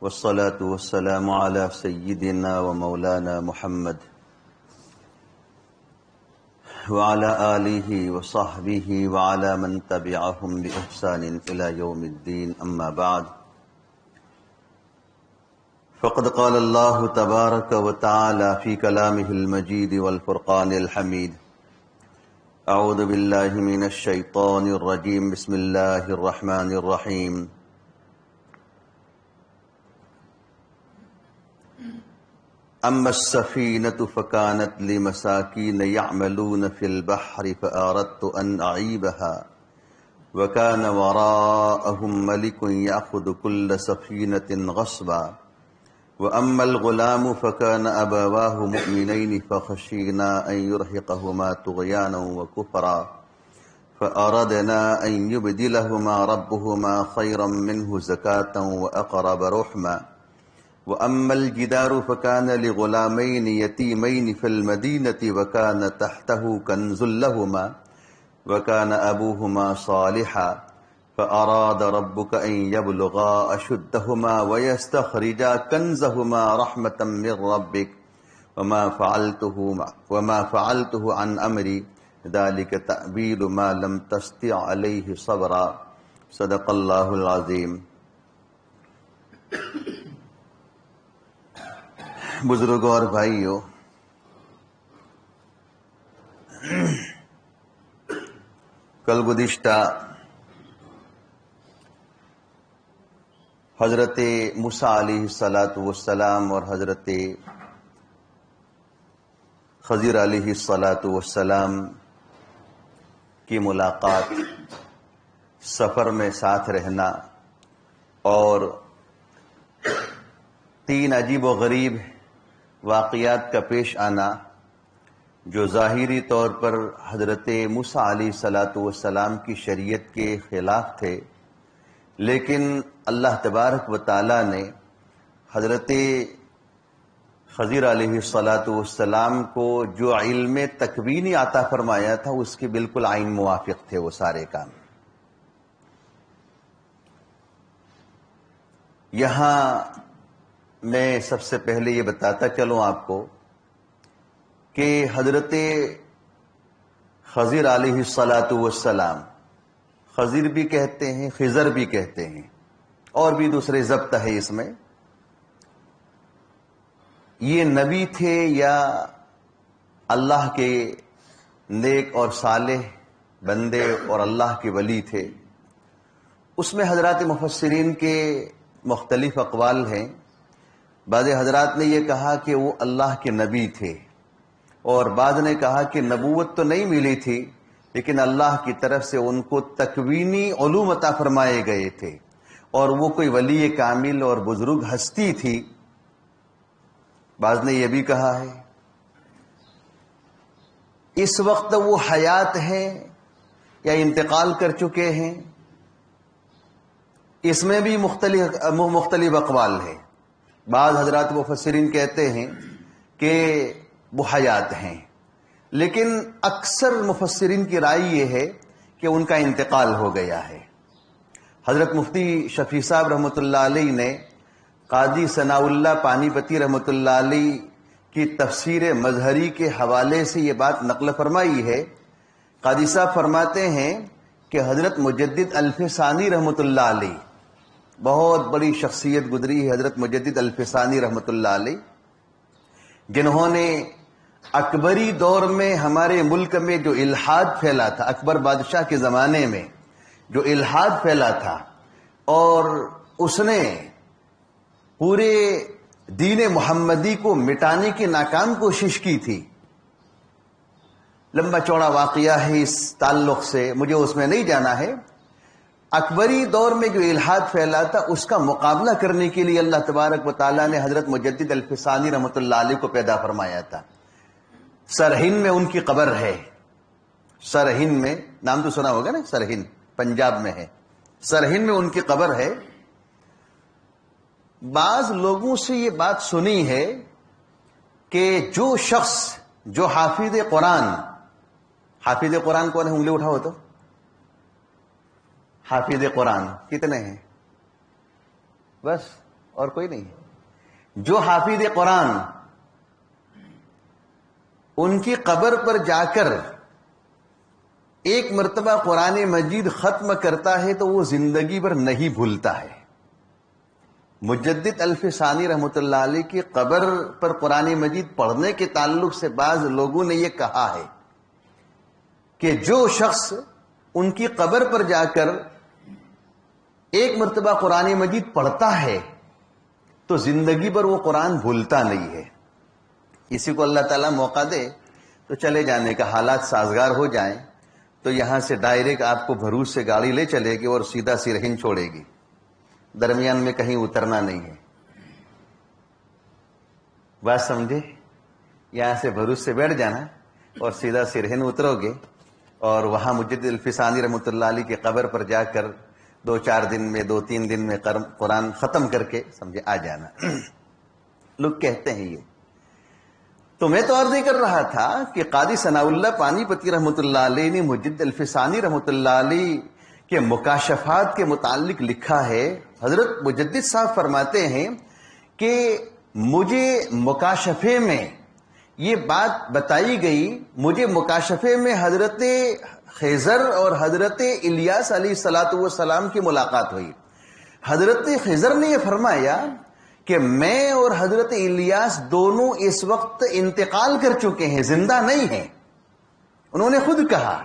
والصلاة والسلام على سيدنا ومولانا محمد وعلى آله وصحبه وعلى من تبعهم بإحسان إلى يوم الدين. أما بعد، فقد قال الله تبارك وتعالى في كلامه المجيد والفرقان الحميد: أعوذ بالله من الشيطان الرجيم. بسم الله الرحمن الرحيم. أما السفينة فكانت لمساكين يعملون في البحر فأردت أن أعيبها وكان وراءهم ملك يأخذ كل سفينة غصبا وأما الغلام فكان أبواه مؤمنين فخشينا أن يرهقهما طغيانا وكفرا فأردنا أن يبدلهما ربهما خيرا منه زكاة وأقرب رحما وأما الجدار فكان لغلامين يتيمين في المدينة وكان تحته كنز لهما وكان أبوهما صالحا فأراد ربك أن يبلغا أشدهما ويستخرجا كنزهما رحمة من ربك وما فعلته عن أمري ذلك تأويل ما لم تستطع عليه صبرا. صدق الله العظيم. بزرگوں اور بھائیوں، کل گزشتہ حضرت موسیٰ علیہ السلام اور حضرت خضر علیہ السلام کی ملاقات، سفر میں ساتھ رہنا اور 3 عجیب و غریب واقعات کا پیش آنا جو ظاہری طور پر حضرت موسیٰ علیہ السلام کی شریعت کے خلاف تھے، لیکن اللہ تبارک و تعالی نے حضرت خضر علیہ السلام کو جو علم تکوینی عطا فرمایا تھا اس کے بالکل عین موافق تھے وہ سارے کام. یہاں میں سب سے پہلے یہ بتاتا چلوں آپ کو کہ حضرت خضر علیہ السلام، خضر بھی کہتے ہیں، خضر بھی کہتے ہیں، اور بھی دوسرے ضبط ہے اس میں، یہ نبی تھے یا اللہ کے نیک اور صالح بندے اور اللہ کے ولی تھے؟ اس میں حضرات مفسرین کے مختلف اقوال ہیں. بعض حضرات نے یہ کہا کہ وہ اللہ کے نبی تھے، اور بعض نے کہا کہ نبوت تو نہیں ملی تھی لیکن اللہ کی طرف سے ان کو تکوینی علوم عطا فرمائے گئے تھے، اور وہ کوئی ولی کامل اور بزرگ ہستی تھی. بعض نے یہ بھی کہا ہے اس وقت وہ حیات ہیں یا انتقال کر چکے ہیں. اس میں بھی مختلف اقوال ہیں. بعض حضرات مفسرین کہتے ہیں کہ وہ حیات ہیں، لیکن اکثر مفسرین کی رائے یہ ہے کہ ان کا انتقال ہو گیا ہے. حضرت مفتی شفیع صاحب رحمۃ اللہ علیہ نے قاضی ثناء اللہ پانی پتی رحمۃ اللہ علیہ کی تفسیر مظہری کے حوالے سے یہ بات نقل فرمائی ہے. قاضی صاحب فرماتے ہیں کہ حضرت مجدد الفسانی رحمۃ اللہ علیہ، بہت بڑی شخصیت گزری ہے حضرت مجدد الفسانی رحمۃ اللہ علیہ، جنہوں نے اکبری دور میں ہمارے ملک میں جو الحاد پھیلا تھا، اکبر بادشاہ کے زمانے میں جو الحاد پھیلا تھا، اور اس نے پورے دین محمدی کو مٹانے کی ناکام کوشش کی تھی. لمبا چوڑا واقعہ ہے اس تعلق سے، مجھے اس میں نہیں جانا ہے. اکبری دور میں جو الحاد پھیلا تھا اس کا مقابلہ کرنے کے لیے اللہ تبارک و تعالیٰ نے حضرت مجدد الفسانی رحمۃ اللہ علیہ کو پیدا فرمایا تھا. سرہند میں ان کی قبر ہے. سرہند میں، نام تو سنا ہوگا نا، سرہند پنجاب میں ہے. سرہند میں ان کی قبر ہے. بعض لوگوں سے یہ بات سنی ہے کہ جو شخص جو حافظ قرآن کون ہے؟ انگلی اٹھاؤ تو. حافظ قرآن کتنے ہیں؟ بس اور کوئی نہیں ہے۔ جو حافظ قرآن ان کی قبر پر جا کر ایک مرتبہ قرآن مجید ختم کرتا ہے تو وہ زندگی بھر نہیں بھولتا ہے۔ مجدد الفسانی رحمۃ اللہ علیہ کی قبر پر قرآن مجید پڑھنے کے تعلق سے بعض لوگوں نے یہ کہا ہے کہ جو شخص ان کی قبر پر جا کر ایک مرتبہ قرآن مجید پڑھتا ہے تو زندگی بھر وہ قرآن بھولتا نہیں ہے۔ کسی کو اللہ تعالیٰ موقع دے تو چلے جانے کا، حالات سازگار ہو جائیں تو یہاں سے ڈائریکٹ آپ کو بھروچ سے گاڑی لے چلے گی اور سیدھا سرہند چھوڑے گی، درمیان میں کہیں اترنا نہیں ہے۔ بات سمجھے؟ یہاں سے بھروچ سے بیٹھ جانا اور سیدھا سرہند اترو گے اور وہاں مجدد الفسانی رحمۃ اللہ علیہ کی قبر پر جا کر 2-4 دن میں 2-3 دن میں قرآن ختم کر کے سمجھے آ جانا۔ لوگ کہتے ہیں یہ تو میں تو عرض کر رہا تھا کہ قاضی ثناء اللہ پانی پتی رحمۃ اللہ علیہ نے مجدد الفسانی رحمۃ اللہ علیہ کے مکاشفات کے متعلق لکھا ہے۔ حضرت مجدد صاحب فرماتے ہیں کہ مجھے مکاشفے میں یہ بات بتائی گئی، مجھے مکاشفے میں حضرت خضر اور حضرت الیاس علیہ الصلوۃ والسلام کی ملاقات ہوئی۔ حضرت خضر نے یہ فرمایا کہ میں اور حضرت الیاس دونوں اس وقت انتقال کر چکے ہیں، زندہ نہیں ہیں۔ انہوں نے خود کہا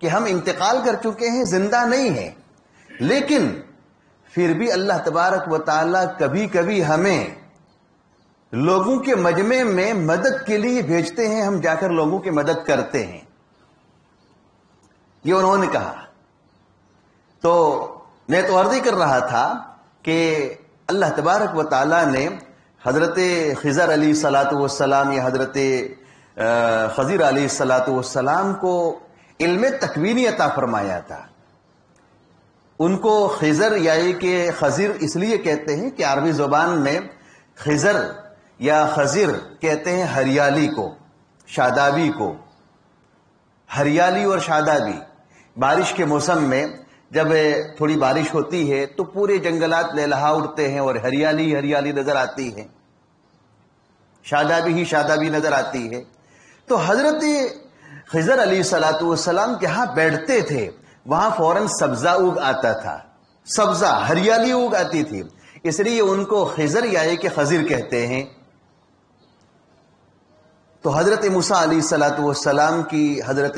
کہ ہم انتقال کر چکے ہیں، زندہ نہیں ہیں، لیکن پھر بھی اللہ تبارک و تعالی کبھی کبھی ہمیں لوگوں کے مجمع میں مدد کے لیے بھیجتے ہیں، ہم جا کر لوگوں کی مدد کرتے ہیں۔ یہ انہوں نے کہا۔ تو میں تو عرض کر رہا تھا کہ اللہ تبارک و تعالی نے حضرت خضر علیہ الصلوۃ والسلام یا حضرت خضر علیہ الصلوۃ والسلام کو علم تکوینی عطا فرمایا تھا۔ ان کو خضر یا کہ خضر اس لیے کہتے ہیں کہ عربی زبان میں خضر یا خضر کہتے ہیں ہریالی کو، شادابی کو۔ ہریالی اور شادابی، بارش کے موسم میں جب تھوڑی بارش ہوتی ہے تو پورے جنگلات لہلہا اٹھتے ہیں اور ہریالی ہریالی نظر آتی ہے، شادابی ہی شادابی نظر آتی ہے۔ تو حضرت خضر علیہ الصلوۃ والسلام کے ہاں بیٹھتے تھے، وہاں فوراً سبزہ اگ آتا تھا، سبزہ ہریالی اگ آتی تھی، اس لیے ان کو خضر یا کہ خضر کہتے ہیں۔ تو حضرت موسیٰ علیہ الصلوۃ والسلام کی حضرت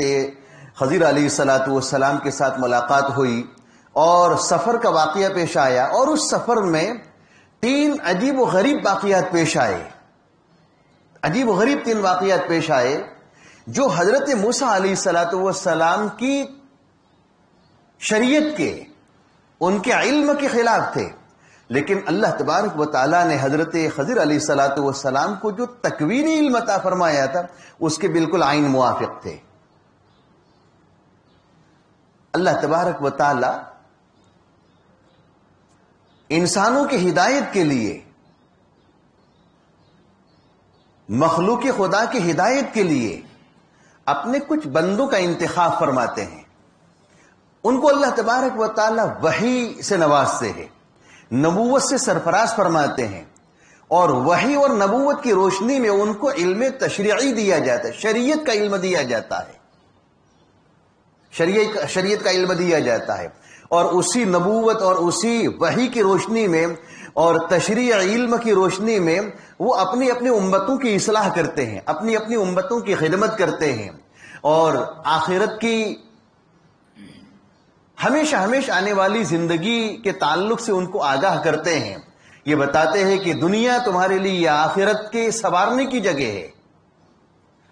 خضر علیہ الصلوۃ والسلام کے ساتھ ملاقات ہوئی اور سفر کا واقعہ پیش آیا، اور اس سفر میں 3 عجیب و غریب واقعات پیش آئے، عجیب و غریب 3 واقعات پیش آئے جو حضرت موسیٰ علیہ الصلوۃ والسلام کی شریعت کے، ان کے علم کے خلاف تھے، لیکن اللہ تبارک و تعالیٰ نے حضرت خضر علیہ الصلوۃ والسلام کو جو تکوینی علم عطا فرمایا تھا اس کے بالکل عین موافق تھے۔ اللہ تبارک و تعالی انسانوں کی ہدایت کے لیے، مخلوق خدا کی ہدایت کے لیے اپنے کچھ بندوں کا انتخاب فرماتے ہیں۔ ان کو اللہ تبارک و تعالی وحی سے نوازتے ہیں، نبوت سے سرفراز فرماتے ہیں، اور وحی اور نبوت کی روشنی میں ان کو علم تشریعی دیا جاتا ہے، شریعت کا علم دیا جاتا ہے، شریعت کا علم دیا جاتا ہے، اور اسی نبوت اور اسی وحی کی روشنی میں اور تشریع علم کی روشنی میں وہ اپنی اپنی امتوں کی اصلاح کرتے ہیں، اپنی اپنی امتوں کی خدمت کرتے ہیں، اور آخرت کی ہمیشہ ہمیشہ آنے والی زندگی کے تعلق سے ان کو آگاہ کرتے ہیں۔ یہ بتاتے ہیں کہ دنیا تمہارے لیے آخرت کے سنوارنے کی جگہ ہے۔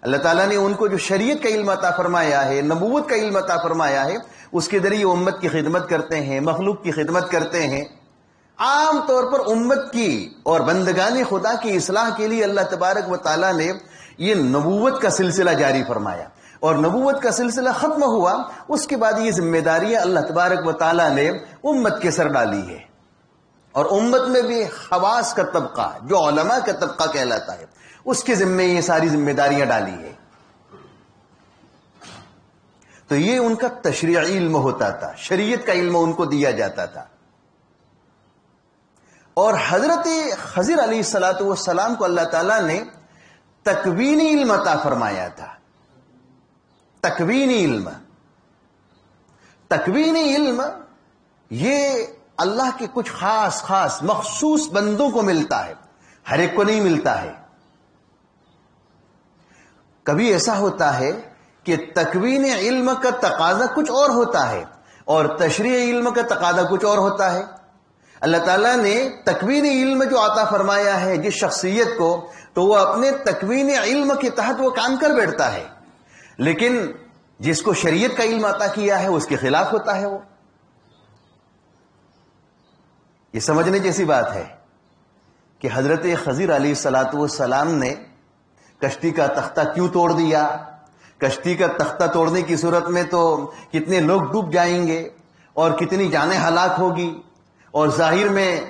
اللہ تعالیٰ نے ان کو جو شریعت کا علم عطا فرمایا ہے، نبوت کا علم عطا فرمایا ہے، اس کے ذریعے امت کی خدمت کرتے ہیں، مخلوق کی خدمت کرتے ہیں۔ عام طور پر امت کی اور بندگان خدا کی اصلاح کے لیے اللہ تبارک و تعالیٰ نے یہ نبوت کا سلسلہ جاری فرمایا، اور نبوت کا سلسلہ ختم ہوا، اس کے بعد یہ ذمہ داریاں اللہ تبارک و تعالیٰ نے امت کے سر ڈالی ہے، اور امت میں بھی خواص کا طبقہ جو علماء کا طبقہ کہلاتا ہے، اس کے ذمے یہ ساری ذمہ داریاں ڈالی ہے۔ تو یہ ان کا تشریعی علم ہوتا تھا، شریعت کا علم ان کو دیا جاتا تھا، اور حضرت خضر علیہ الصلوۃ والسلام کو اللہ تعالیٰ نے تکوینی علم عطا فرمایا تھا. تکوینی علم. تکوینی علم یہ اللہ کے کچھ خاص مخصوص بندوں کو ملتا ہے، ہر ایک کو نہیں ملتا ہے. کبھی ایسا ہوتا ہے کہ تکوین علم کا تقاضا کچھ اور ہوتا ہے اور تشریع علم کا تقاضا کچھ اور ہوتا ہے. اللہ تعالیٰ نے تکوین علم جو عطا فرمایا ہے جس شخصیت کو، تو وہ اپنے تکوین علم کے تحت وہ کام کر بیٹھتا ہے، لیکن جس کو شریعت کا علم عطا کیا ہے اس کے خلاف ہوتا ہے. وہ یہ سمجھنے جیسی بات ہے کہ حضرت خضر علیہ الصلوۃ والسلام نے کشتی کا تختہ کیوں توڑ دیا. کشتی کا تختہ توڑنے کی صورت میں تو کتنے لوگ ڈوب جائیں گے اور کتنی جانیں ہلاک ہوگی، اور ظاہر میں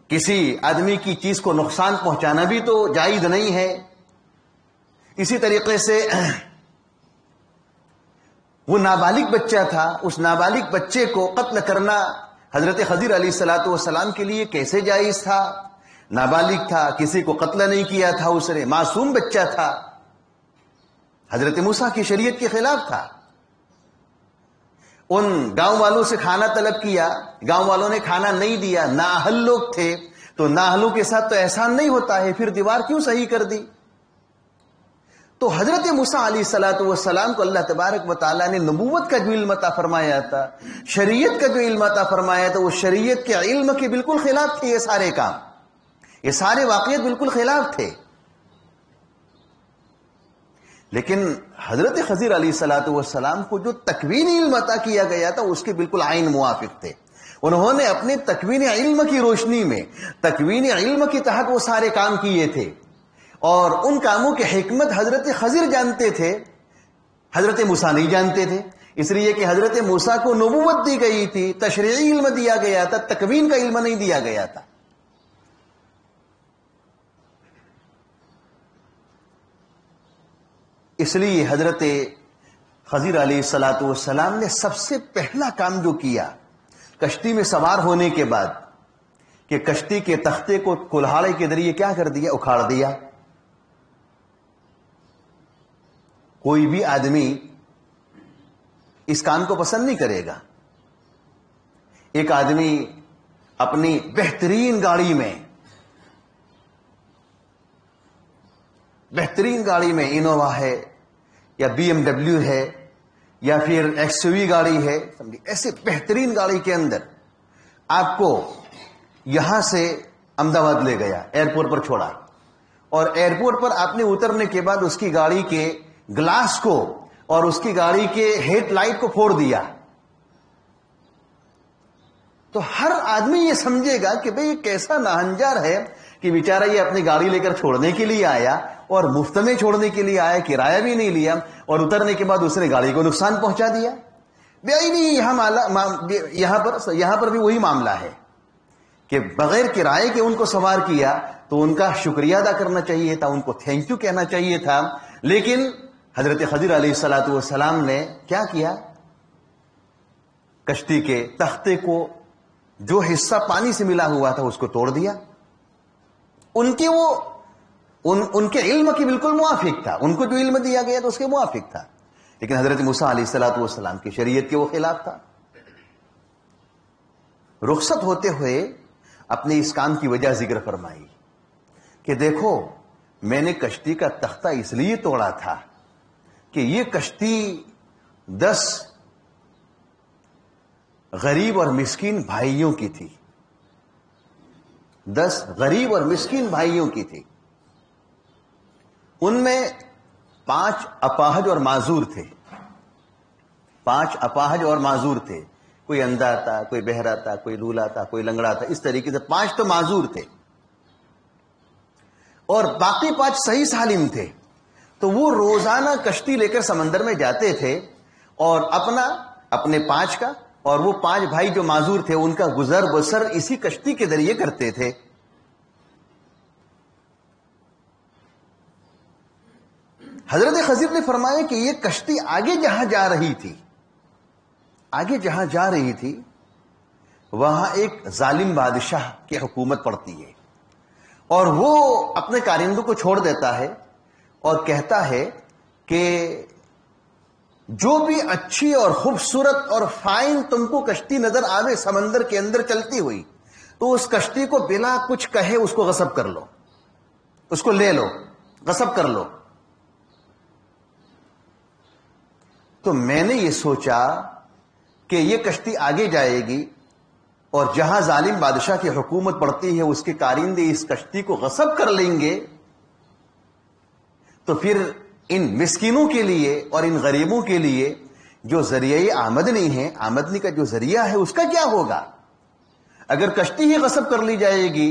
کسی آدمی کی چیز کو نقصان پہنچانا بھی تو جائز نہیں ہے. اسی طریقے سے وہ نابالغ بچہ تھا، اس نابالغ بچے کو قتل کرنا حضرت خضر علیہ الصلوۃ والسلام کے لیے کیسے جائز تھا؟ نابالغ تھا، کسی کو قتل نہیں کیا تھا، اس نے معصوم بچہ تھا. حضرت موسیٰ کی شریعت کے خلاف تھا. ان گاؤں والوں سے کھانا طلب کیا، گاؤں والوں نے کھانا نہیں دیا، نااہل لوگ تھے، تو نااہلوں کے ساتھ تو احسان نہیں ہوتا ہے، پھر دیوار کیوں صحیح کر دی؟ تو حضرت موسیٰ علیہ الصلوۃ والسلام کو اللہ تبارک و تعالیٰ نے نبوت کا جو علم عطا فرمایا تھا، شریعت کا جو علم عطا فرمایا تھا، وہ شریعت کے علم کے بالکل خلاف تھے. یہ سارے کام، یہ سارے واقعات بالکل خلاف تھے. لیکن حضرت خضر علیہ الصلوۃ والسلام کو جو تکوینی علم عطا کیا گیا تھا اس کے بالکل عین موافق تھے. انہوں نے اپنے تکوین علم کی روشنی میں، تکوین علم کے تحت وہ سارے کام کیے تھے، اور ان کاموں کی حکمت حضرت خضر جانتے تھے، حضرت موسیٰ نہیں جانتے تھے. اس لیے کہ حضرت موسیٰ کو نبوت دی گئی تھی، تشریعی علم دیا گیا تھا، تکوین کا علم نہیں دیا گیا تھا. اس لیے حضرت خضر علیہ الصلوۃ والسلام نے سب سے پہلا کام جو کیا کشتی میں سوار ہونے کے بعد، کہ کشتی کے تختے کو کلہاڑے کے ذریعے کیا کر دیا؟ اکھاڑ دیا. کوئی بھی آدمی اس کام کو پسند نہیں کرے گا. ایک آدمی اپنی بہترین گاڑی میں انووا ہے یا BMW ہے یا پھر XUV گاڑی ہے، ایسے بہترین گاڑی کے اندر آپ کو یہاں سے احمد آباد لے گیا، ایئرپورٹ پر چھوڑا، اور ایئرپورٹ پر آپ نے اترنے کے بعد اس کی گاڑی کے گلاس کو اور اس کی گاڑی کے ہیڈ لائٹ کو پھوڑ دیا، تو ہر آدمی یہ سمجھے گا کہ بھئی یہ کیسا ناہنجار ہے کہ بیچارہ یہ اپنی گاڑی لے کر چھوڑنے کے لیے آیا، اور مفت میں چھوڑنے کے لیے آیا، کرایہ بھی نہیں لیا، اور اترنے کے بعد اس نے گاڑی کو نقصان پہنچا دیا. یہاں پر بھی وہی معاملہ ہے کہ بغیر کرائے کے ان کو سوار کیا تو ان کا شکریہ ادا کرنا چاہیے تھا، ان کو تھینک یو کہنا چاہیے تھا. لیکن حضرت خضر علیہ الصلوۃ والسلام نے کیا کیا؟ کشتی کے تختے کو جو حصہ پانی سے ملا ہوا تھا اس کو توڑ دیا. ان کے علم کی بالکل موافق تھا، ان کو جو علم دیا گیا تو اس کے موافق تھا. لیکن حضرت موسیٰ علیہ الصلوۃ والسلام کی شریعت کے وہ خلاف تھا. رخصت ہوتے ہوئے اپنے اس کام کی وجہ ذکر فرمائی کہ دیکھو، میں نے کشتی کا تختہ اس لیے توڑا تھا کہ یہ کشتی 10 غریب اور مسکین بھائیوں کی تھی. 10 غریب اور مسکین بھائیوں کی تھی. ان میں 5 اپاہج اور معذور تھے. 5 اپاہج اور معذور تھے. کوئی اندھا تھا، کوئی بہرا تھا، کوئی لولا تھا، کوئی لنگڑا تھا. اس طریقے سے 5 تو معذور تھے اور باقی 5 صحیح سالم تھے. تو وہ روزانہ کشتی لے کر سمندر میں جاتے تھے اور اپنے 5 کا اور وہ 5 بھائی جو معذور تھے ان کا گزر بسر اسی کشتی کے ذریعے کرتے تھے. حضرت خضر نے فرمایا کہ یہ کشتی آگے جہاں جا رہی تھی وہاں ایک ظالم بادشاہ کی حکومت پڑتی ہے، اور وہ اپنے کارندوں کو چھوڑ دیتا ہے اور کہتا ہے کہ جو بھی اچھی اور خوبصورت اور فائن تم کو کشتی نظر آوے سمندر کے اندر چلتی ہوئی، تو اس کشتی کو بلا کچھ کہے اس کو غصب کر لو، اس کو لے لو، غصب کر لو۔ تو میں نے یہ سوچا کہ یہ کشتی آگے جائے گی، اور جہاں ظالم بادشاہ کی حکومت پڑتی ہے اس کے کارندے اس کشتی کو غصب کر لیں گے، تو پھر ان مسکینوں کے لیے اور ان غریبوں کے لیے جو ذریعہ آمدنی ہے، آمدنی کا جو ذریعہ ہے، اس کا کیا ہوگا؟ اگر کشتی ہی غصب کر لی جائے گی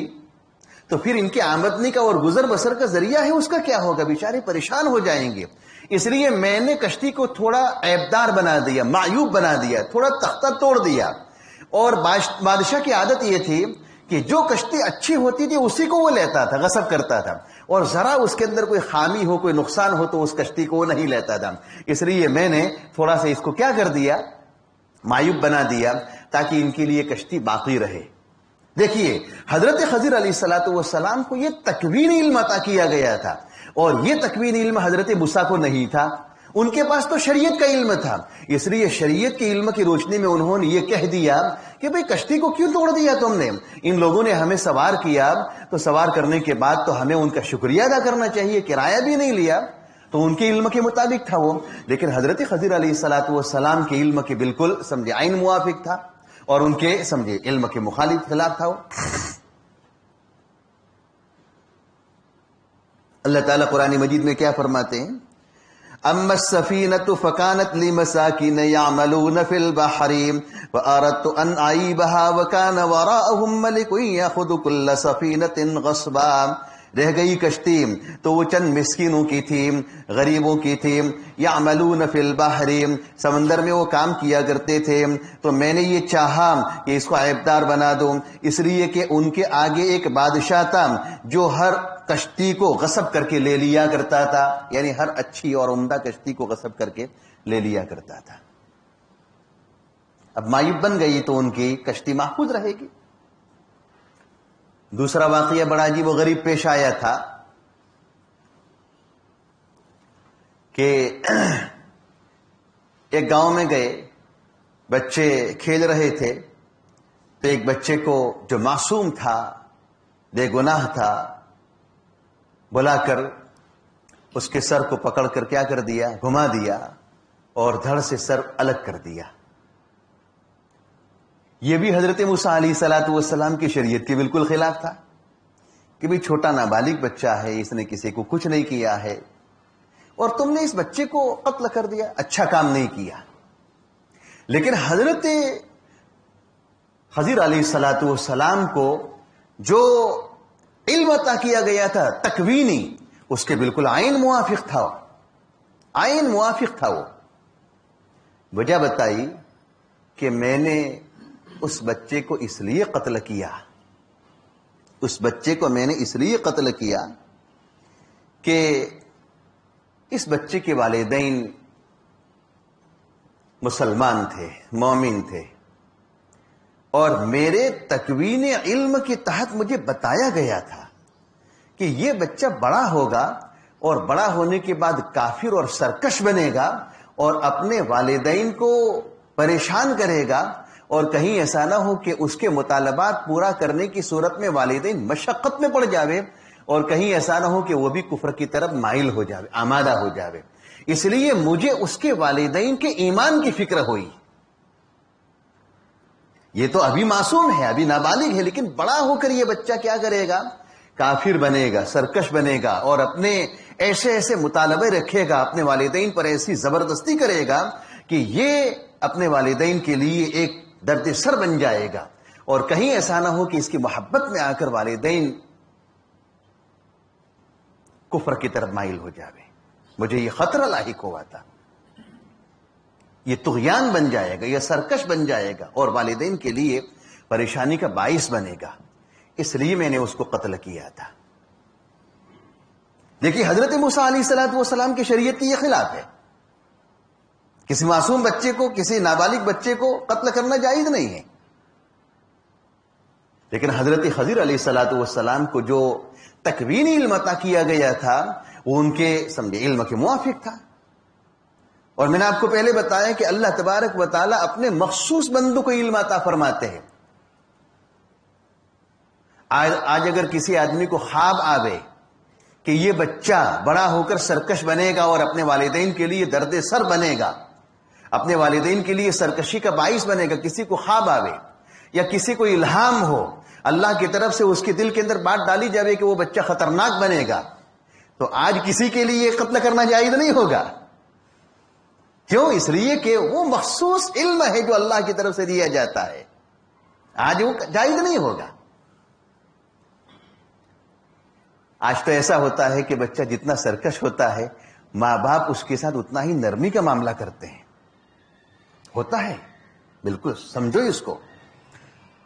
تو پھر ان کی آمدنی کا اور گزر بسر کا ذریعہ ہے، اس کا کیا ہوگا؟ بیچارے پریشان ہو جائیں گے۔ اس لیے میں نے کشتی کو تھوڑا عیبدار بنا دیا، معیوب بنا دیا، تھوڑا تختہ توڑ دیا۔ اور بادشاہ کی عادت یہ تھی کہ جو کشتی اچھی ہوتی تھی اسی کو وہ لیتا تھا، غصب کرتا تھا، اور ذرا اس کے اندر کوئی خامی ہو، کوئی نقصان ہو تو اس کشتی کو وہ نہیں لیتا تھا۔ اس لیے میں نے تھوڑا سا اس کو کیا کر دیا، معیوب بنا دیا، تاکہ ان کے لیے کشتی باقی رہے۔ دیکھیے، حضرت خضر علیہ السلام کو یہ تکوین علم عطا کیا گیا تھا، اور یہ تکوین علم حضرت موسیٰ کو نہیں تھا۔ ان کے پاس تو شریعت کا علم تھا، اس لیے شریعت کے علم کی روشنی میں انہوں نے یہ کہہ دیا کہ بھئی کشتی کو کیوں توڑ دیا تم نے؟ ان لوگوں نے ہمیں سوار کیا، تو سوار کرنے کے بعد تو ہمیں ان کا شکریہ ادا کرنا چاہیے، کرایہ بھی نہیں لیا۔ تو ان کے علم کے مطابق تھا وہ، لیکن حضرت خضر علیہ السلام کے علم کے بالکل سمجھے عین موافق تھا، اور ان کے سمجھے علم کے مخالف خلاف تھا وہ۔ اللہ تعالیٰ قرآن مجید میں کیا فرماتے ہیں؟ اما السفینۃ فکانت لمساکین یعملون فی البحر فاردت ان اعیبها وکان وراءهم ملک یاخذ کل سفینۃ غصبا۔ رہ گئی کشتی تو وہ چند مسکینوں کی تھی، غریبوں کی تھی، یعملون فی البحر، سمندر میں وہ کام کیا کرتے تھے۔ تو میں نے یہ چاہا کہ اس کو عیبدار بنا دوں، اس لیے کہ ان کے آگے ایک بادشاہ تھا جو ہر کشتی کو غصب کر کے لے لیا کرتا تھا، یعنی ہر اچھی اور عمدہ کشتی کو غصب کر کے لے لیا کرتا تھا۔ اب معیوب بن گئی تو ان کی کشتی محفوظ رہے گی۔ دوسرا واقعہ بڑا عجیب و غریب پیش آیا تھا کہ ایک گاؤں میں گئے، بچے کھیل رہے تھے، تو ایک بچے کو جو معصوم تھا، بے گناہ تھا، بلا کر اس کے سر کو پکڑ کر کیا کر دیا، گھما دیا، اور دھڑ سے سر الگ کر دیا۔ یہ بھی حضرت موسیٰ علیہ السلام کی شریعت کے بالکل خلاف تھا کہ بھی چھوٹا نابالغ بچہ ہے، اس نے کسی کو کچھ نہیں کیا ہے، اور تم نے اس بچے کو قتل کر دیا، اچھا کام نہیں کیا۔ لیکن حضرت خضر علیہ السلام کو جو علم عطا کیا گیا تھا تکوینی، اس کے بالکل عین موافق تھا، عین موافق تھا وہ۔ وجہ بتائی کہ میں نے اس بچے کو اس لیے قتل کیا، اس بچے کو میں نے اس لیے قتل کیا کہ اس بچے کے والدین مسلمان تھے، مومن تھے، اور میرے تکوین علم کے تحت مجھے بتایا گیا تھا کہ یہ بچہ بڑا ہوگا، اور بڑا ہونے کے بعد کافر اور سرکش بنے گا، اور اپنے والدین کو پریشان کرے گا، اور کہیں ایسا نہ ہو کہ اس کے مطالبات پورا کرنے کی صورت میں والدین مشقت میں پڑ جاوے، اور کہیں ایسا نہ ہو کہ وہ بھی کفر کی طرف مائل ہو جاوے، آمادہ ہو جاوے۔ اس لیے مجھے اس کے والدین کے ایمان کی فکر ہوئی۔ یہ تو ابھی معصوم ہے، ابھی نابالغ ہے، لیکن بڑا ہو کر یہ بچہ کیا کرے گا؟ کافر بنے گا، سرکش بنے گا، اور اپنے ایسے ایسے مطالبے رکھے گا، اپنے والدین پر ایسی زبردستی کرے گا کہ یہ اپنے والدین کے لیے ایک درد سر بن جائے گا، اور کہیں ایسا نہ ہو کہ اس کی محبت میں آ کر والدین کفر کی طرف مائل ہو جاوے۔ مجھے یہ خطرہ لاحق ہوا تھا، یہ طغیان بن جائے گا، یہ سرکش بن جائے گا، اور والدین کے لیے پریشانی کا باعث بنے گا، اس لیے میں نے اس کو قتل کیا تھا۔ دیکھیے، حضرت موسیٰ علیہ السلام کی شریعت کی یہ خلاف ہے، کسی معصوم بچے کو، کسی نابالغ بچے کو قتل کرنا جائز نہیں ہے۔ لیکن حضرت خضر علیہ الصلوۃ والسلام کو جو تکوینی علم عطا کیا گیا تھا وہ ان کے سمجھے علم کے موافق تھا. اور میں نے آپ کو پہلے بتایا کہ اللہ تبارک و تعالیٰ اپنے مخصوص بندوں کو علم عطا فرماتے ہیں. آج اگر کسی آدمی کو خواب آوے کہ یہ بچہ بڑا ہو کر سرکش بنے گا اور اپنے والدین کے لیے درد سر بنے گا، اپنے والدین کے لیے سرکشی کا باعث بنے گا، کسی کو خواب آوے یا کسی کو الہام ہو، اللہ کی طرف سے اس کے دل کے اندر بات ڈالی جاوے کہ وہ بچہ خطرناک بنے گا، تو آج کسی کے لیے قتل کرنا جائز نہیں ہوگا. کیوں؟ اس لیے کہ وہ مخصوص علم ہے جو اللہ کی طرف سے دیا جاتا ہے. آج وہ جائز نہیں ہوگا. آج تو ایسا ہوتا ہے کہ بچہ جتنا سرکش ہوتا ہے ماں باپ اس کے ساتھ اتنا ہی نرمی کا معاملہ کرتے ہیں. ہوتا ہے، بالکل سمجھو اس کو.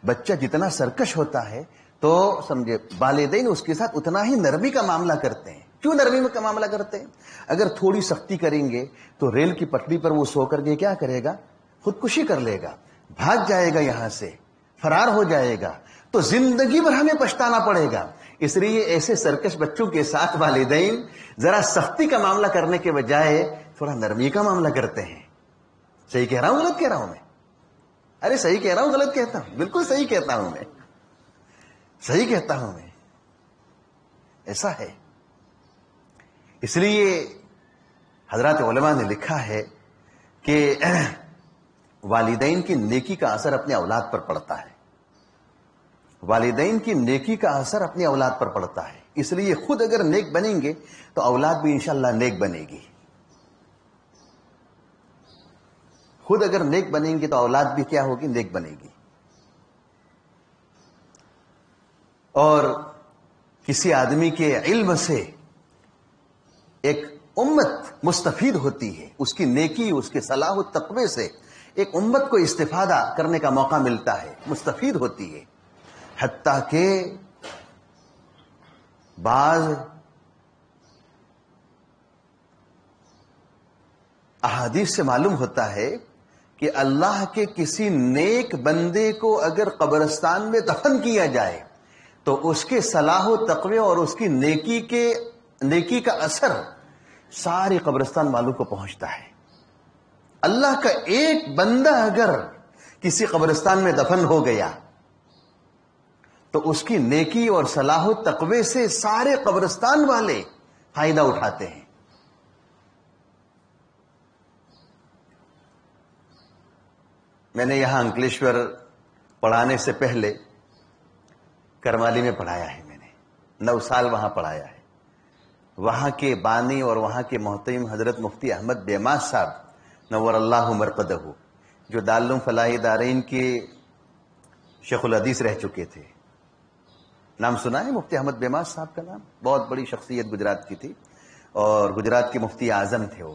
بچہ جتنا سرکش ہوتا ہے تو سمجھے والدین اس کے ساتھ اتنا ہی نرمی کا معاملہ کرتے ہیں. کیوں نرمی کا معاملہ کرتے ہیں؟ اگر تھوڑی سختی کریں گے تو ریل کی پٹری پر وہ سو کر کے کیا کرے گا؟ خودکشی کر لے گا، بھاگ جائے گا، یہاں سے فرار ہو جائے گا، تو زندگی بھر ہمیں پچھتانا پڑے گا. اس لیے ایسے سرکش بچوں کے ساتھ والدین ذرا سختی کا معاملہ کرنے کے بجائے تھوڑا نرمی کا معاملہ کرتے ہیں. صحیح کہہ رہا ہوں غلط کہہ رہا ہوں میں؟ ارے صحیح کہہ رہا ہوں غلط کہتا ہوں؟ بالکل صحیح کہتا ہوں میں، صحیح کہتا ہوں میں. ایسا ہے. اس لیے حضرات علماء نے لکھا ہے کہ والدین کی نیکی کا اثر اپنے اولاد پر پڑتا ہے. والدین کی نیکی کا اثر اپنی اولاد پر پڑتا ہے. اس لیے خود اگر نیک بنیں گے تو اولاد بھی انشاءاللہ نیک بنے گی. خود اگر نیک بنیں گے تو اولاد بھی کیا ہوگی؟ نیک بنے گی. اور کسی آدمی کے علم سے ایک امت مستفید ہوتی ہے، اس کی نیکی، اس کے صلاح و تقوی سے ایک امت کو استفادہ کرنے کا موقع ملتا ہے، مستفید ہوتی ہے. حتیٰ کہ بعض احادیث سے معلوم ہوتا ہے کہ اللہ کے کسی نیک بندے کو اگر قبرستان میں دفن کیا جائے تو اس کے صلاح و تقوی اور اس کی نیکی کا اثر سارے قبرستان والوں کو پہنچتا ہے. اللہ کا ایک بندہ اگر کسی قبرستان میں دفن ہو گیا تو اس کی نیکی اور صلاح و تقوی سے سارے قبرستان والے فائدہ اٹھاتے ہیں. میں نے یہاں انکلیشور پڑھانے سے پہلے کرمالی میں پڑھایا ہے. میں نے 9 سال وہاں پڑھایا ہے. وہاں کے بانی اور وہاں کے محترم حضرت مفتی احمد بیماس صاحب نور اللہ مرقدہ، جو دارالعلوم فلاحی دارین کے شیخ الحدیث رہ چکے تھے. نام سنا ہے مفتی احمد بیماس صاحب کا نام؟ بہت بڑی شخصیت گجرات کی تھی اور گجرات کے مفتی اعظم تھے. وہ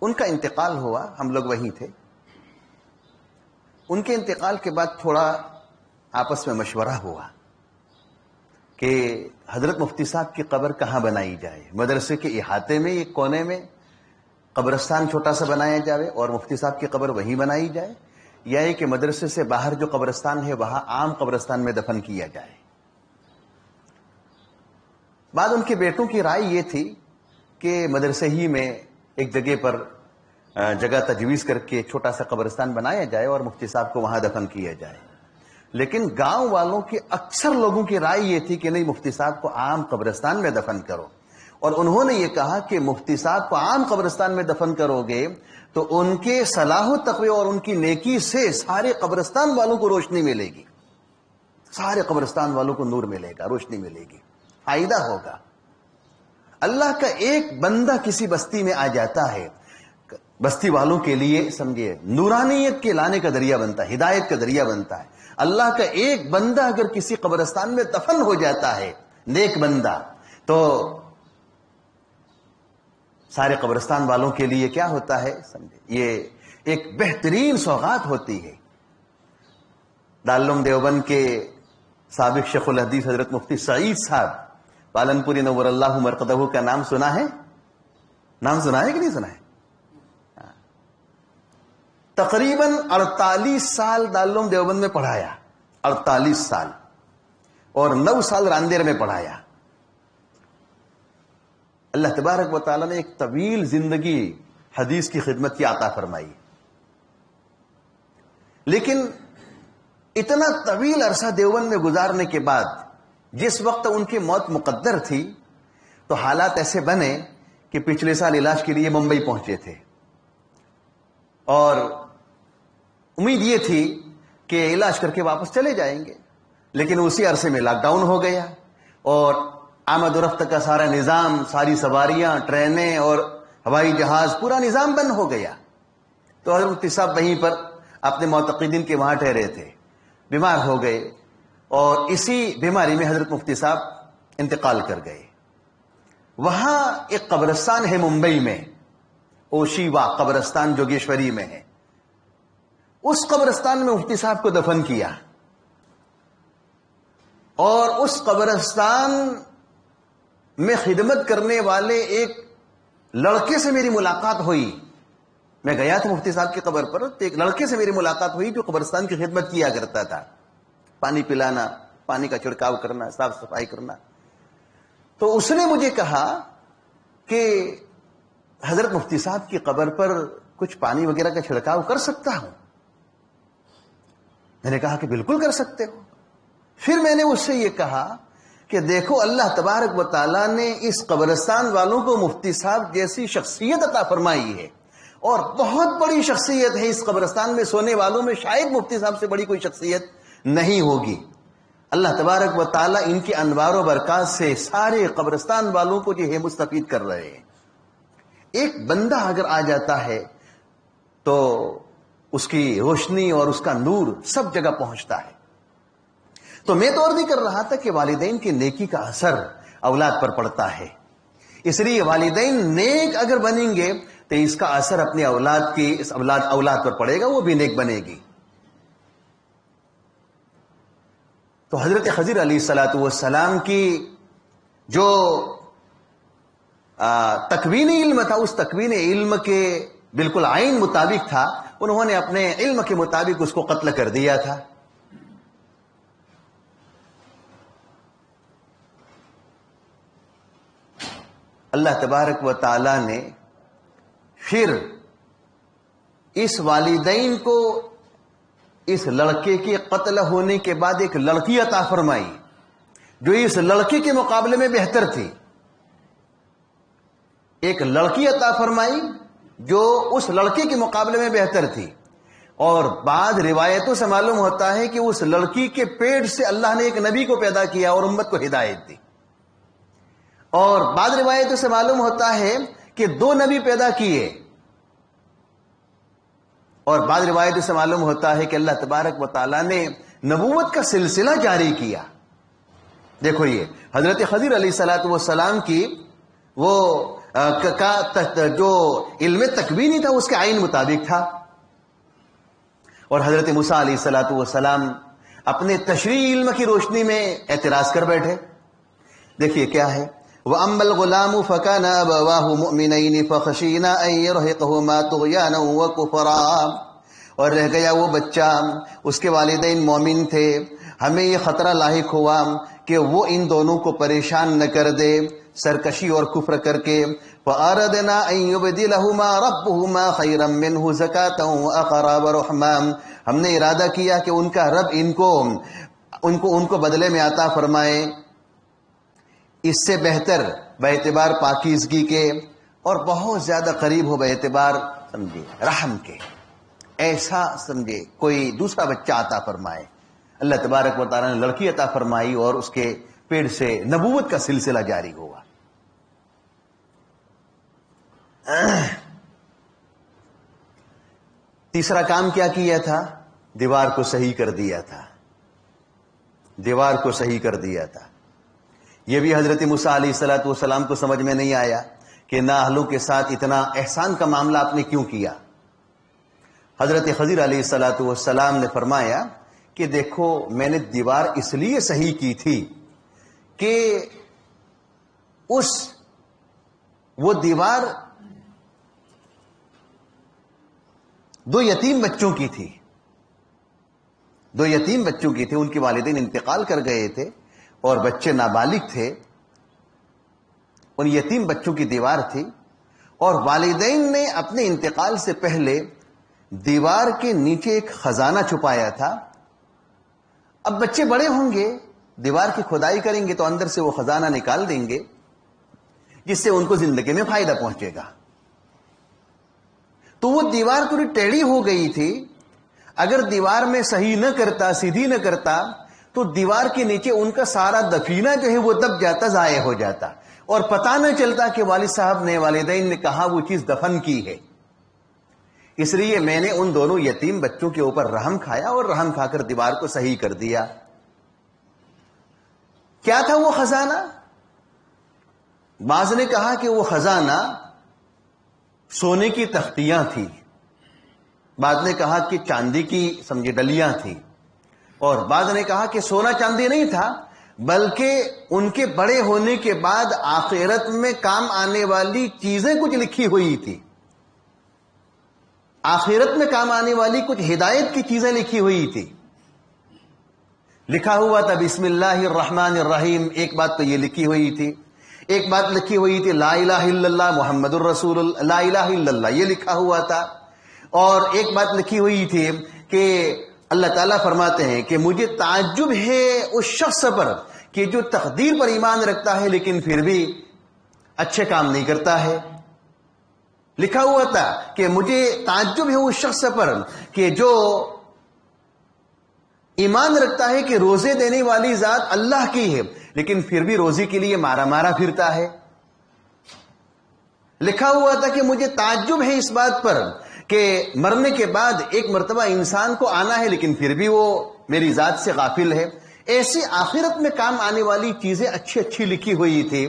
ان کا انتقال ہوا، ہم لوگ وہیں تھے. ان کے انتقال کے بعد تھوڑا آپس میں مشورہ ہوا کہ حضرت مفتی صاحب کی قبر کہاں بنائی جائے. مدرسے کے احاطے میں ایک کونے میں قبرستان چھوٹا سا بنایا جائے اور مفتی صاحب کی قبر وہیں بنائی جائے، یا کہ مدرسے سے باہر جو قبرستان ہے وہاں عام قبرستان میں دفن کیا جائے. بعد ان کے بیٹوں کی رائے یہ تھی کہ مدرسے ہی میں ایک جگہ پر جگہ تجویز کر کے چھوٹا سا قبرستان بنایا جائے اور مفتی صاحب کو وہاں دفن کیا جائے. لیکن گاؤں والوں کے اکثر لوگوں کی رائے یہ تھی کہ نہیں، مفتی صاحب کو عام قبرستان میں دفن کرو. اور انہوں نے یہ کہا کہ مفتی صاحب کو عام قبرستان میں دفن کرو گے تو ان کے صلاح و تقوی اور ان کی نیکی سے سارے قبرستان والوں کو روشنی ملے گی، سارے قبرستان والوں کو نور ملے گا، روشنی ملے گی، فائدہ ہوگا. اللہ کا ایک بندہ کسی بستی میں آ جاتا ہے، بستی والوں کے لیے سمجھے نورانیت کے لانے کا ذریعہ بنتا ہے، ہدایت کا ذریعہ بنتا ہے. اللہ کا ایک بندہ اگر کسی قبرستان میں دفن ہو جاتا ہے، نیک بندہ، تو سارے قبرستان والوں کے لیے کیا ہوتا ہے سمجھے، یہ ایک بہترین سوغات ہوتی ہے. دارالعلوم دیوبند کے سابق شیخ الحدیث حضرت مفتی سعید صاحب پالنپوری نور اللہ مرقدہ کا نام سنا ہے؟ نام سنا ہے کہ نہیں سنا ہے؟ تقریباً 48 سال دارالعلوم دیوبند میں پڑھایا. 48 سال اور 9 سال راندیر میں پڑھایا. اللہ تبارک و تعالیٰ نے ایک طویل زندگی حدیث کی خدمت کی عطا فرمائی. لیکن اتنا طویل عرصہ دیوبند میں گزارنے کے بعد جس وقت ان کی موت مقدر تھی تو حالات ایسے بنے کہ پچھلے سال علاج کے لیے ممبئی پہنچے تھے اور امید یہ تھی کہ علاج کر کے واپس چلے جائیں گے. لیکن اسی عرصے میں لاک ڈاؤن ہو گیا اور آمد و رفت کا سارا نظام، ساری سواریاں، ٹرینیں اور ہوائی جہاز، پورا نظام بند ہو گیا. تو حضرت مفتی صاحب وہیں پر اپنے معتقدین کے وہاں ٹھہرے تھے، بیمار ہو گئے اور اسی بیماری میں حضرت مفتی صاحب انتقال کر گئے. وہاں ایک قبرستان ہے ممبئی میں، اوشیوا قبرستان جوگیشوری میں ہے. اس قبرستان میں مفتی صاحب کو دفن کیا اور اس قبرستان میں خدمت کرنے والے ایک لڑکے سے میری ملاقات ہوئی. میں گیا تھا مفتی صاحب کی قبر پر تو ایک لڑکے سے میری ملاقات ہوئی جو قبرستان کی خدمت کیا کرتا تھا، پانی پلانا، پانی کا چھڑکاو کرنا، صاف صفائی کرنا. تو اس نے مجھے کہا کہ حضرت مفتی صاحب کی قبر پر کچھ پانی وغیرہ کا چھڑکاو کر سکتا ہوں؟ میں نے کہا کہ بالکل کر سکتے ہو. پھر میں نے اس سے یہ کہا کہ دیکھو اللہ تبارک و تعالیٰ نے اس قبرستان والوں کو مفتی صاحب جیسی شخصیت عطا فرمائی ہے اور بہت بڑی شخصیت ہے. اس قبرستان میں سونے والوں میں شاید مفتی صاحب سے بڑی کوئی شخصیت نہیں ہوگی. اللہ تبارک و تعالیٰ ان کی انوار و برکات سے سارے قبرستان والوں کو جو ہے مستفید کر رہے ہیں. ایک بندہ اگر آ جاتا ہے تو اس کی روشنی اور اس کا نور سب جگہ پہنچتا ہے. تو میں تو عرض کر رہا تھا کہ والدین کی نیکی کا اثر اولاد پر پڑتا ہے، اس لیے والدین نیک اگر بنیں گے تو اس کا اثر اپنی اولاد پر پڑے گا، وہ بھی نیک بنے گی. تو حضرت خضر علیہ الصلوۃ والسلام کی جو تکوین علم تھا، اس تکوین علم کے بالکل عین مطابق تھا. انہوں نے اپنے علم کے مطابق اس کو قتل کر دیا تھا. اللہ تبارک و تعالی نے پھر اس والدین کو اس لڑکے کے قتل ہونے کے بعد ایک لڑکی عطا فرمائی جو اس لڑکی کے مقابلے میں بہتر تھی. ایک لڑکی عطا فرمائی جو اس لڑکے کے مقابلے میں بہتر تھی. اور بعض روایتوں سے معلوم ہوتا ہے کہ اس لڑکی کے پیٹ سے اللہ نے ایک نبی کو پیدا کیا اور امت کو ہدایت دی. اور بعض روایتوں سے معلوم ہوتا ہے کہ 2 نبی پیدا کیے. اور بعض روایتوں سے معلوم ہوتا ہے کہ اللہ تبارک و تعالیٰ نے نبوت کا سلسلہ جاری کیا. دیکھو یہ حضرت خضر علیہ الصلوۃ والسلام کی وہ جو علم تکوینی تھا اس کے عین مطابق تھا. اور حضرت موسیٰ علیہ الصلوۃ والسلام اپنے تشریعی علم کی روشنی میں اعتراض کر بیٹھے. دیکھیے کیا ہے، وَأَمَّا الْغُلَامُ فَكَانَ أَبَوَاهُ مُؤْمِنَيْنِ فَخَشِينَا أَن يَرْهِقَهُمَا طُغْيَانًا وَكُفْرًا. اور رہ گیا وہ بچہ، اس کے والدین مومن تھے، ہمیں یہ خطرہ لاحق ہوا کہ وہ ان دونوں کو پریشان نہ کر دے سرکشی اور کفر کر کے. فَأَرَدْنَا أَن يُبْدِلَهُمَا رَبُّهُمَا خَيْرًا مِّنْهُ زَكَاةً وَأَقْرَبَ رُحْمًا. ہم نے ارادہ کیا کہ ان کا رب ان کو بدلے میں عطا فرمائے اس سے بہتر باعتبار پاکیزگی کے اور بہت زیادہ قریب ہو باعتبار سمجھے رحم کے. ایسا سمجھے کوئی دوسرا بچہ عطا فرمائے. اللہ تبارک و تعالیٰ نے لڑکی عطا فرمائی اور اس کے پیٹ سے نبوت کا سلسلہ جاری ہوا. تیسرا کام کیا کیا تھا؟ دیوار کو صحیح کر دیا تھا. دیوار کو صحیح کر دیا تھا. یہ بھی حضرت موسیٰ علیہ الصلوۃ والسلام کو سمجھ میں نہیں آیا کہ نااہلوں کے ساتھ اتنا احسان کا معاملہ آپ نے کیوں کیا. حضرت خضر علیہ الصلوۃ والسلام نے فرمایا کہ دیکھو میں نے دیوار اس لیے صحیح کی تھی کہ وہ دیوار 2 یتیم بچوں کی تھی. 2 یتیم بچوں کی تھی، ان کے والدین انتقال کر گئے تھے اور بچے نابالغ تھے. ان یتیم بچوں کی دیوار تھی اور والدین نے اپنے انتقال سے پہلے دیوار کے نیچے ایک خزانہ چھپایا تھا. اب بچے بڑے ہوں گے، دیوار کی کھدائی کریں گے تو اندر سے وہ خزانہ نکال دیں گے جس سے ان کو زندگی میں فائدہ پہنچے گا. تو وہ دیوار پوری ٹیڑھی ہو گئی تھی. اگر دیوار میں صحیح نہ کرتا، سیدھی نہ کرتا، تو دیوار کے نیچے ان کا سارا دفینہ جو ہے وہ دب جاتا، ضائع ہو جاتا اور پتہ نہ چلتا کہ والد صاحب نے، والدین نے کہاں وہ چیز دفن کی ہے. اس لیے میں نے ان دونوں یتیم بچوں کے اوپر رحم کھایا اور رحم کھا کر دیوار کو صحیح کر دیا. کیا تھا وہ خزانہ؟ بعض نے کہا کہ وہ خزانہ سونے کی تختیاں تھی، بعض نے کہا کہ چاندی کی سمجھے ڈلیاں تھی، اور بعض نے کہا کہ سونا چاندی نہیں تھا بلکہ ان کے بڑے ہونے کے بعد آخرت میں کام آنے والی چیزیں کچھ لکھی ہوئی تھی. آخرت میں کام آنے والی کچھ ہدایت کی چیزیں لکھی ہوئی تھی. لکھا ہوا تھا بسم اللہ الرحمن الرحیم. ایک بات تو یہ لکھی ہوئی تھی. ایک بات لکھی ہوئی تھی لا الہ الا اللہ محمد الرسول اللہ، لا الہ الا اللہ یہ لکھا ہوا تھا. اور ایک بات لکھی ہوئی تھی کہ اللہ تعالیٰ فرماتے ہیں کہ مجھے تعجب ہے اس شخص پر کہ جو تقدیر پر ایمان رکھتا ہے لیکن پھر بھی اچھے کام نہیں کرتا ہے. لکھا ہوا تھا کہ مجھے تعجب ہے اس شخص پر کہ جو ایمان رکھتا ہے کہ روزے دینے والی ذات اللہ کی ہے لیکن پھر بھی روزی کے لیے مارا مارا پھرتا ہے. لکھا ہوا تھا کہ مجھے تعجب ہے اس بات پر کہ مرنے کے بعد ایک مرتبہ انسان کو آنا ہے لیکن پھر بھی وہ میری ذات سے غافل ہے. ایسی آخرت میں کام آنے والی چیزیں اچھی اچھی لکھی ہوئی تھی.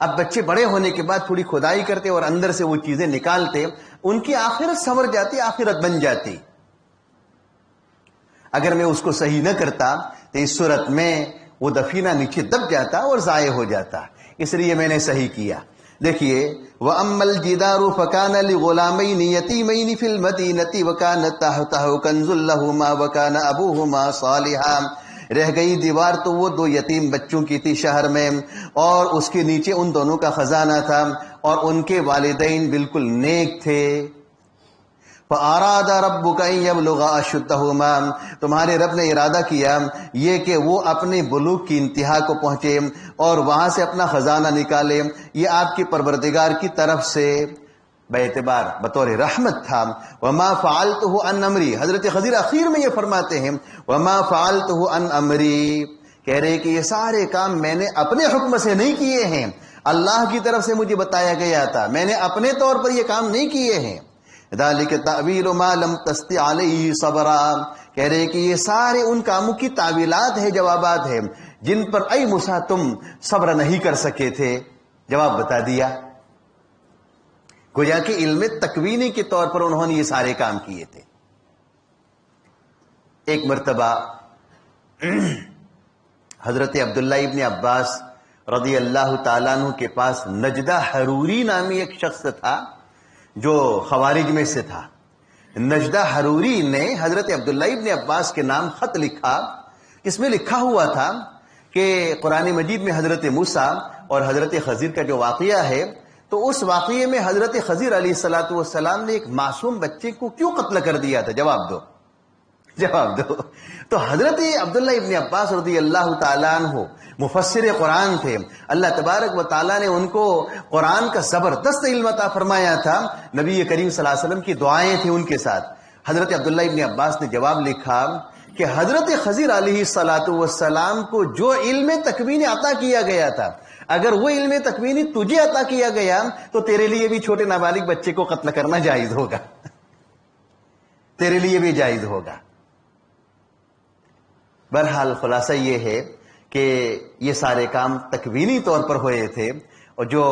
اب بچے بڑے ہونے کے بعد تھوڑی کھدائی کرتے اور اندر سے وہ چیزیں نکالتے، ان کی آخرت سنور جاتی، آخرت بن جاتی. اگر میں اس کو صحیح نہ کرتا تو اس صورت میں وہ دفینہ نیچے دب جاتا اور ضائع ہو جاتا. اس لیے میں نے صحیح کیا. دیکھیے وَأَمَّا الْجِدَارُ فَكَانَ لِغُلَامَيْنِ يَتِيمَيْنِ فِي الْمَدِينَةِ وَكَانَ تَحْتَهُ كَنْزٌ لَهُمَا وَكَانَ أَبُوهُمَا صَالِحًا. رہ گئی دیوار تو وہ دو یتیم بچوں کی تھی شہر میں، اور اس کے نیچے ان دونوں کا خزانہ تھا اور ان کے والدین بالکل نیک تھے. فَأَرَادَ رَبُّكَ أَن يَبْلُغَ أَشُدَّهُمَا. تمہارے رب نے ارادہ کیا یہ کہ وہ اپنے بلوغ کی انتہا کو پہنچے اور وہاں سے اپنا خزانہ نکالے. یہ آپ کے پروردگار کی طرف سے باعتبار بطور رحمت تھا. وَمَا فَعَلْتُهُ عَنْ أَمْرِي. حضرت خضر اخیر میں یہ فرماتے ہیں وَمَا فَعَلْتُهُ عَنْ أَمْرِي، کہہ رہے کہ یہ سارے کام میں نے اپنے حکم سے نہیں کیے ہیں، اللہ کی طرف سے مجھے بتایا گیا تھا، میں نے اپنے طور پر یہ کام نہیں کیے ہیں. ذَلِكَ تَأْوِيلُ مَا لَمْ تَسْطِع عَلَيْهِ صَبْرًا. کہہ رہے کہ یہ سارے ان کاموں کی تعویلات ہیں، جوابات ہیں جن پر اے موسیٰ تم صبر نہیں کر سکے تھے. جواب بتا دیا. گویا کہ علم تکوینی کے طور پر انہوں نے یہ سارے کام کیے تھے. ایک مرتبہ حضرت عبداللہ ابن عباس رضی اللہ تعالیٰ عنہ کے پاس نجدہ حروری نامی ایک شخص تھا جو خوارج میں سے تھا. نجدہ حروری نے حضرت عبداللہ ابن عباس کے نام خط لکھا. اس میں لکھا ہوا تھا کہ قرآن مجید میں حضرت موسیٰ اور حضرت خضر کا جو واقعہ ہے تو اس واقعے میں حضرت خضر علیہ السلام نے ایک معصوم بچے کو کیوں قتل کر دیا تھا؟ جواب دو، جواب دو. تو حضرت عبداللہ ابن عباس رضی اللہ تعالیٰ عنہ مفسر قرآن تھے. اللہ تبارک و تعالیٰ نے ان کو قرآن کا زبردست علم عطا فرمایا تھا. نبی کریم صلی اللہ علیہ وسلم کی دعائیں تھیں ان کے ساتھ. حضرت عبداللہ ابن عباس نے جواب لکھا کہ حضرت خضر علیہ السلام کو جو علم تکوین عطا کیا گیا تھا، اگر وہ علم تکوینی تجھے عطا کیا گیا تو تیرے لیے بھی چھوٹے نابالغ بچے کو قتل کرنا جائز ہوگا، تیرے لیے بھی جائز ہوگا. بہرحال خلاصہ یہ ہے کہ یہ سارے کام تکوینی طور پر ہوئے تھے اور جو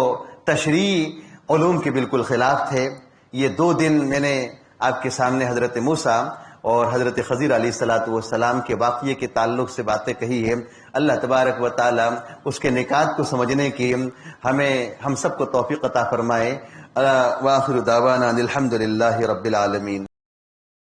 تشریعی علوم کے بالکل خلاف تھے. یہ 2 دن میں نے آپ کے سامنے حضرت موسیٰ اور حضرت خضر علیہ السلام کے واقعے کے تعلق سے باتیں کہی ہے. اللہ تبارک و تعالی اس کے نکات کو سمجھنے کی ہم سب کو توفیق عطا فرمائے. وآخر دعوانا الحمد للہ رب العالمین.